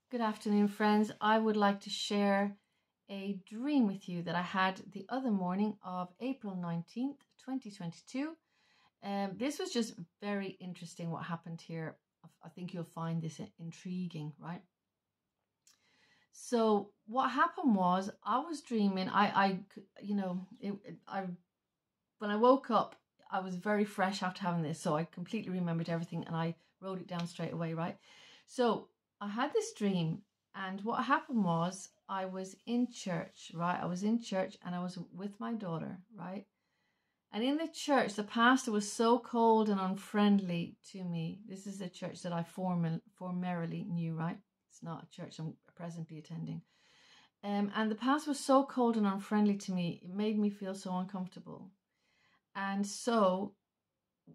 Good afternoon, friends. I would like to share a dream with you that I had the other morning of April 19th, 2022. This was just very interesting what happened here. I think you'll find this intriguing, right? So what happened was I was dreaming. When I woke up, I was very fresh after having this. So I completely remembered everything and I wrote it down straight away, right? So I had this dream, and what happened was I was in church, right? I was in church and I was with my daughter, right? And in the church, the pastor was so cold and unfriendly to me. This is the church that I formerly knew, right? It's not a church I'm presently attending. And the pastor was so cold and unfriendly to me, it made me feel so uncomfortable. And so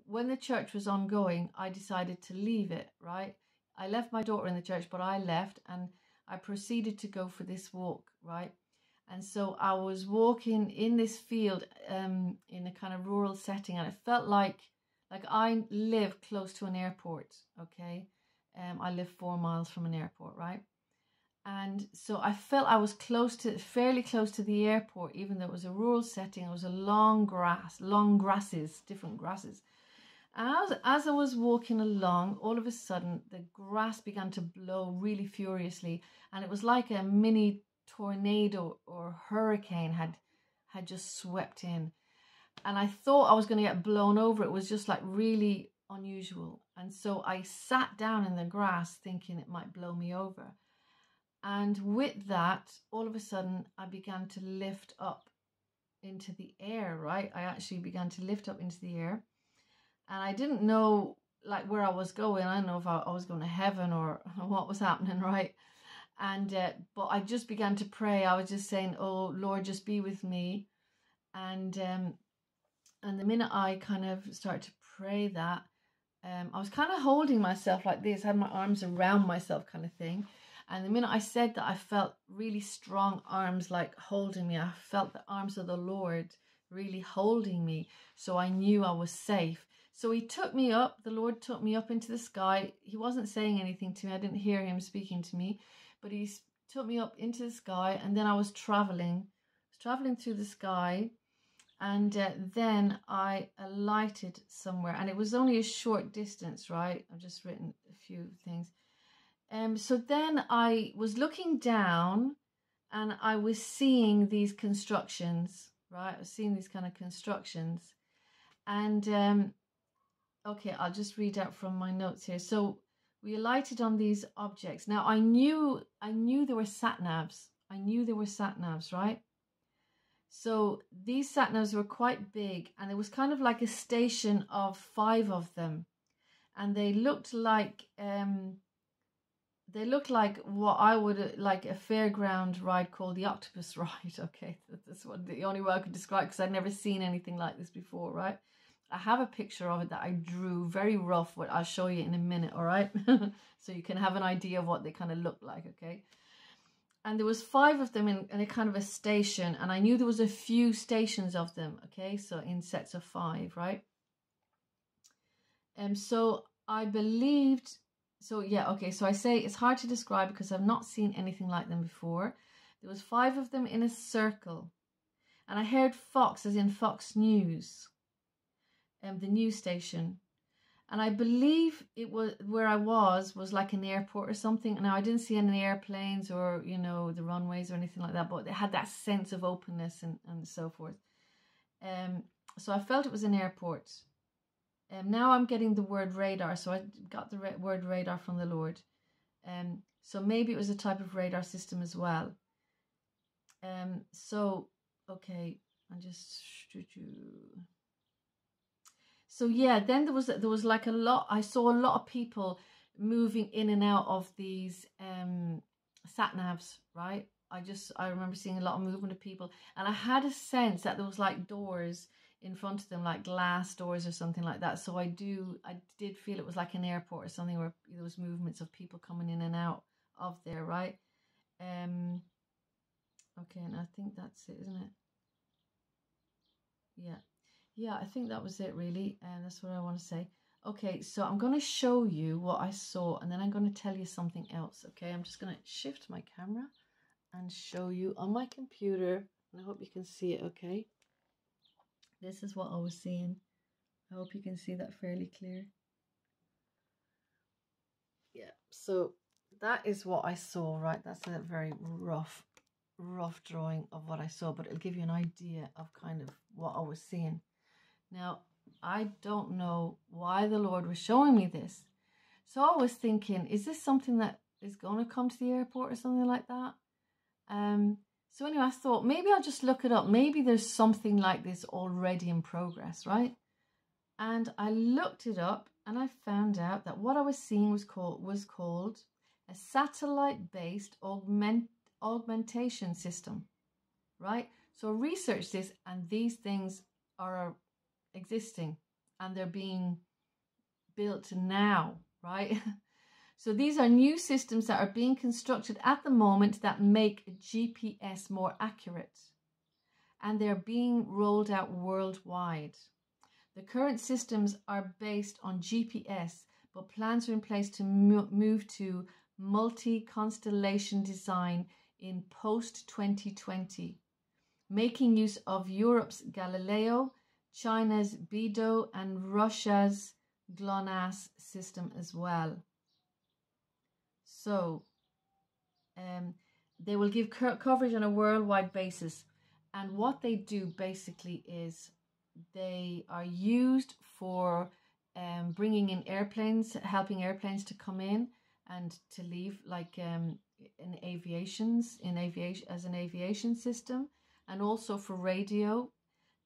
when the church was ongoing, I decided to leave it, right? I left my daughter in the church, but I left and I proceeded to go for this walk, right? And so I was walking in this field in a kind of rural setting, and it felt like I live close to an airport, okay? I live 4 miles from an airport, right? And so I felt I was fairly close to the airport, even though it was a rural setting. It was a long grasses, different grasses. And as I was walking along, all of a sudden, the grass began to blow really furiously. And it was like a mini tornado or hurricane had just swept in. And I thought I was going to get blown over. It was just like really unusual. And so I sat down in the grass thinking it might blow me over. And with that, all of a sudden, I began to lift up into the air, right? I actually began to lift up into the air. And I didn't know like where I was going. I don't know if I was going to heaven or what was happening, right? And but I just began to pray. I was just saying, "Oh Lord, just be with me." And the minute I kind of started to pray that, I was kind of holding myself like this, had my arms around myself, kind of thing. And the minute I said that, I felt really strong arms like holding me. I felt the arms of the Lord really holding me. So I knew I was safe. So he took me up, the Lord took me up into the sky. He wasn't saying anything to me. I didn't hear him speaking to me, but he took me up into the sky. And then I was traveling through the sky. And then I alighted somewhere, and it was only a short distance, right? I've just written a few things. So then I was looking down and I was seeing these constructions, right? I was seeing these kind of constructions. And okay, I'll just read out from my notes here. So we alighted on these objects. Now I knew there were satnavs. I knew there were satnavs, right? So these satnavs were quite big, and it was kind of like a station of 5 of them. And they looked like what I would like a fairground ride called the Octopus Ride. Okay, that's what the only way I could describe, because I'd never seen anything like this before, right? I have a picture of it that I drew, very rough, but I'll show you in a minute, all right? So you can have an idea of what they kind of look like, okay? And there was 5 of them in a kind of a station, and I knew there was a few stations of them, okay? So in sets of 5, right? And so I believed, so yeah, okay, so I say it's hard to describe because I've not seen anything like them before. There was 5 of them in a circle, and I heard Fox, as in Fox News, the news station. And I believe it was where I was like an airport or something. Now I didn't see any airplanes or, you know, the runways or anything like that, but it had that sense of openness and so forth. So I felt it was an airport. Now I'm getting the word radar. So I got the word radar from the Lord. So maybe it was a type of radar system as well. So, okay, I'm just... So yeah, then there was like a lot. I saw a lot of people moving in and out of these satnavs, right? I remember seeing a lot of movement of people, and I had a sense that there was like doors in front of them, like glass doors or something like that. So I did feel it was like an airport or something where there was movements of people coming in and out of there, right? Okay, and I think that's it, isn't it? Yeah. Yeah, I think that was it really, and that's what I want to say. Okay, so I'm going to show you what I saw, and then I'm going to tell you something else. Okay, I'm just going to shift my camera and show you on my computer, and I hope you can see it. Okay, this is what I was seeing. I hope you can see that fairly clear. Yeah, so that is what I saw, right? That's a very rough drawing of what I saw, but it'll give you an idea of kind of what I was seeing. Now, I don't know why the Lord was showing me this. So I was thinking, is this something that is going to come to the airport or something like that? So anyway, I thought maybe I'll just look it up. Maybe there's something like this already in progress, right? And I looked it up and I found out that what I was seeing was called a satellite-based augmentation system, right? So I researched this, and these things are existing and they're being built now, right? So these are new systems that are being constructed at the moment that make GPS more accurate, and they're being rolled out worldwide. The current systems are based on GPS, but plans are in place to move to multi-constellation design in post-2020, making use of Europe's Galileo, China's Beidou, and Russia's GLONASS system as well. So they will give coverage on a worldwide basis. And what they do basically is they are used for bringing in airplanes, helping airplanes to come in and to leave, like as an aviation system, and also for radio.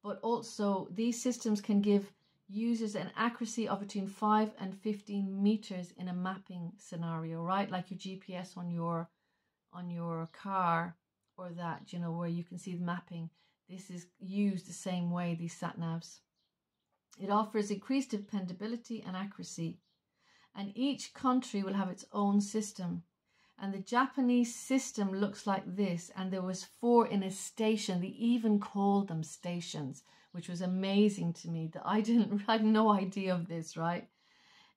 But also these systems can give users an accuracy of between 5 and 15 meters in a mapping scenario, right? Like your GPS on your car, or that, you know, where you can see the mapping. This is used the same way, these sat navs. It offers increased dependability and accuracy, and each country will have its own system. And the Japanese system looks like this, and there was 4 in a station. They even called them stations, which was amazing to me, that I had no idea of this, right?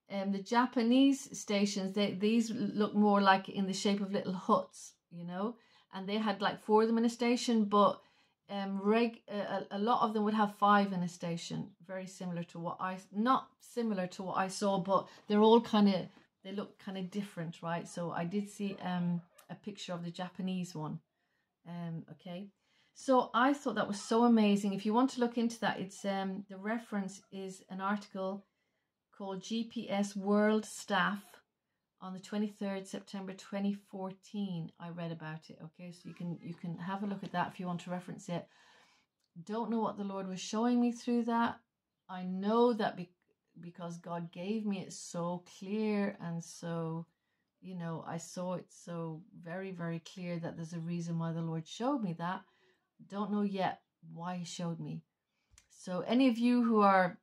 The Japanese stations, these look more like in the shape of little huts, you know, and they had like 4 of them in a station, but a lot of them would have 5 in a station. Very similar to not similar to what I saw, but they're all they look kind of different, right? So I did see a picture of the Japanese one. Okay, so I thought that was so amazing. If you want to look into that, it's the reference is an article called GPS World Staff on the 23rd September 2014. I read about it. Okay, so you can have a look at that if you want to reference it. Don't know what the Lord was showing me through that. I know that because God gave me it so clear, and so, you know, I saw it so very, very clear that there's a reason why the Lord showed me that. Don't know yet why he showed me. So any of you who are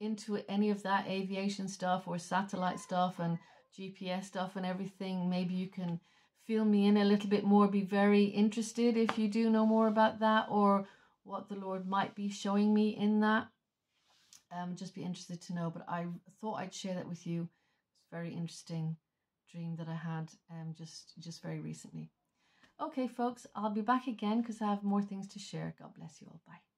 into any of that aviation stuff or satellite stuff and GPS stuff and everything, maybe you can fill me in a little bit more. Be very interested if you do know more about that, or what the Lord might be showing me in that. Just be interested to know. But I thought I'd share that with you. It's a very interesting dream that I had just very recently. Okay, folks, I'll be back again because I have more things to share. God bless you all. Bye.